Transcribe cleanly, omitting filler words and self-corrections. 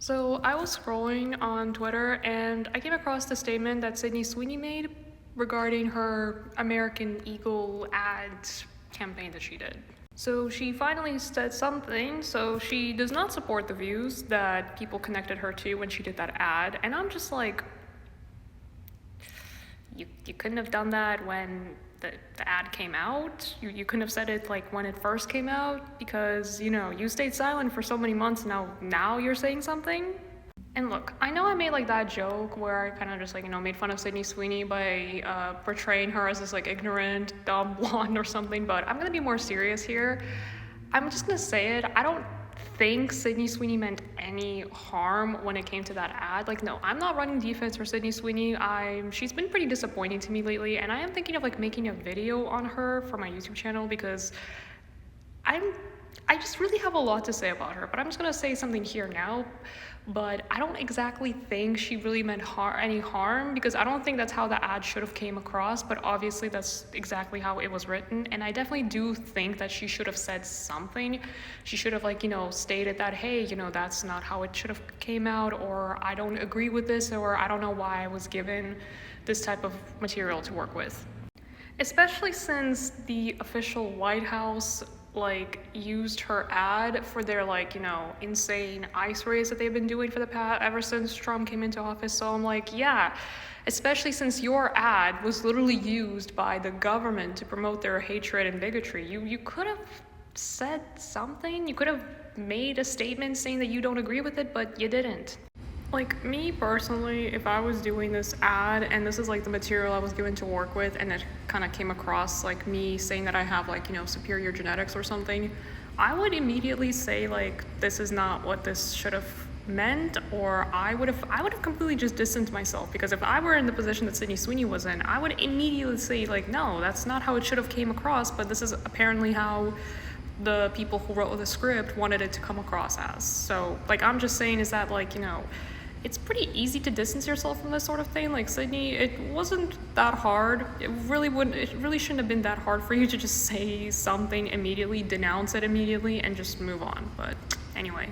So I was scrolling on Twitter and I came across the statement that Sydney Sweeney made regarding her American Eagle ad campaign that she did. So she finally said something, so she does not support the views that people connected her to when she did that ad, and I'm just like, you couldn't have done that when the ad came out. You couldn't have said it like when it first came out because, you stayed silent for so many months now you're saying something. And look, I know I made like that joke where I kind of just like, made fun of Sydney Sweeney by portraying her as this like ignorant, dumb blonde or something, but I'm gonna be more serious here. I'm just gonna say it. I don't think Sydney Sweeney meant any harm when it came to that ad. Like, no, I'm not running defense for Sydney Sweeney. She's been pretty disappointing to me lately, and I am thinking of like making a video on her for my YouTube channel because I just really have a lot to say about her, but I'm just gonna say something here now. But I don't exactly think she really meant any harm because I don't think that's how the ad should have came across, but obviously that's exactly how it was written. And I definitely do think that she should have said something. She should have stated that, hey, that's not how it should have came out, or I don't agree with this, or I don't know why I was given this type of material to work with. Especially since the official White House used her ad for their insane ICE raids that they've been doing for the past ever since Trump came into office. So I'm like, yeah, especially since your ad was literally used by the government to promote their hatred and bigotry. You could have said something. You could have made a statement saying that you don't agree with it, but you didn't. Like, me personally, if I was doing this ad and this is the material I was given to work with and it kind of came across like me saying that I have superior genetics or something, I would immediately say this is not what this should have meant, or I would have completely just distanced myself, because if I were in the position that Sydney Sweeney was in, I would immediately say no, that's not how it should have came across, but this is apparently how the people who wrote the script wanted it to come across as. So I'm just saying is that it's pretty easy to distance yourself from this sort of thing. Sydney, it wasn't that hard. It really shouldn't have been that hard for you to just say something immediately, denounce it immediately, and just move on. But anyway.